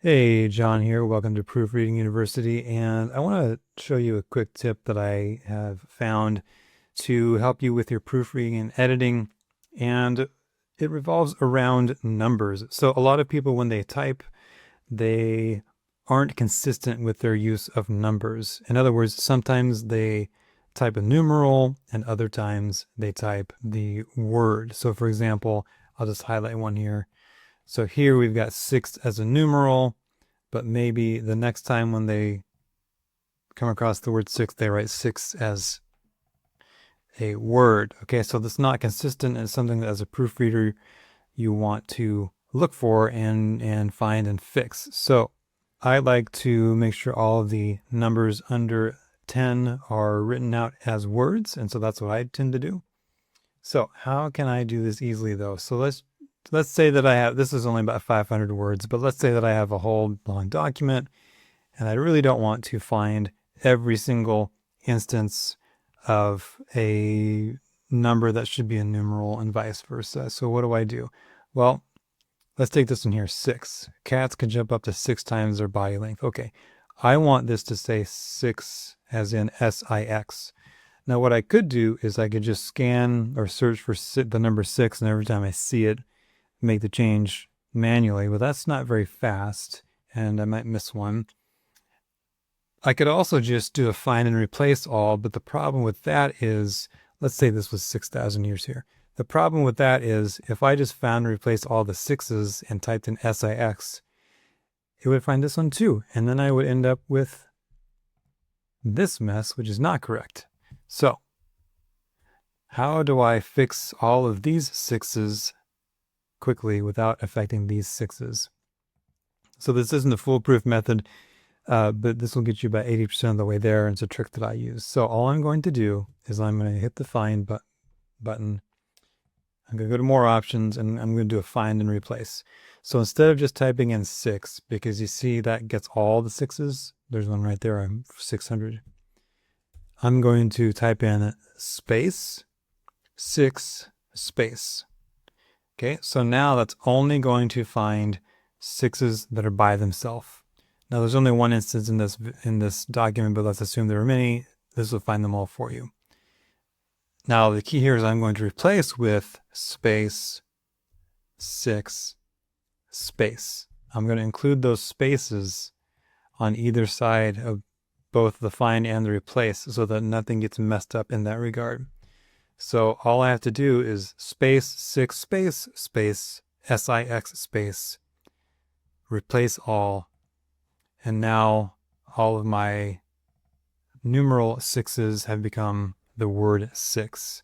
Hey, John here. Welcome to Proofreading University. And I want to show you a quick tip that I have found to help you with your proofreading and editing. And it revolves around numbers. So a lot of people, when they type, they aren't consistent with their use of numbers. In other words, sometimes they type a numeral and other times they type the word. So for example, I'll just highlight one here. So here we've got 6 as a numeral, but maybe the next time when they come across the word 6, they write 6 as a word. Okay, so that's not consistent. It's something that as a proofreader you want to look for and find and fix. So I like to make sure all of the numbers under 10 are written out as words, and so that's what I tend to do. So how can I do this easily though? So let's say that I have, this is only about 500 words, but let's say that I have a whole long document and I really don't want to find every single instance of a number that should be a numeral and vice versa. So what do I do? Well, let's take this one here, 6. Cats can jump up to 6 times their body length. Okay, I want this to say 6 as in S-I-X. Now what I could do is I could just scan or search for the number 6, and every time I see it, make the change manually. Well, that's not very fast, and I might miss one. I could also just do a find and replace all, but the problem with that is, let's say this was 6,000 years here. The problem with that is if I just found and replaced all the 6s and typed in SIX, it would find this one too. And then I would end up with this mess, which is not correct. So how do I fix all of these 6s quickly without affecting these 6s? So this isn't a foolproof method, but this will get you about 80% of the way there. And it's a trick that I use. So all I'm going to do is I'm going to hit the find button. I'm going to go to more options and I'm going to do a find and replace. So instead of just typing in 6, because you see that gets all the 6s, there's one right there, I'm 600. I'm going to type in space, 6, space. Okay, so now that's only going to find 6s that are by themselves. Now there's only one instance in this document, but let's assume there are many. This will find them all for you. Now the key here is I'm going to replace with space, 6, space. I'm going to include those spaces on either side of both the find and the replace so that nothing gets messed up in that regard. So all I have to do is space, 6, space, space, SIX, space, replace all. And now all of my numeral 6s have become the word 6.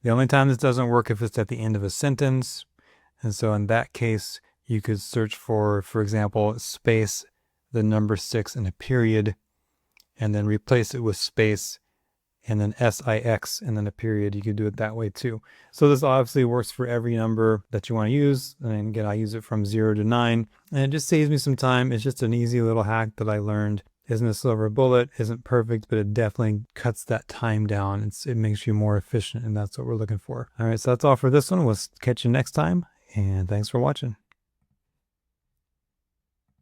The only time this doesn't work if it's at the end of a sentence. And so in that case, you could search for example, space, the number 6 and a period, and then replace it with space and then SIX and then a period. You could do it that way too. So this obviously works for every number that you want to use. And again, I use it from 0 to 9. And it just saves me some time. It's just an easy little hack that I learned. Isn't a silver bullet, isn't perfect, but it definitely cuts that time down. It makes you more efficient, and that's what we're looking for. All right, so that's all for this one. We'll catch you next time, and thanks for watching.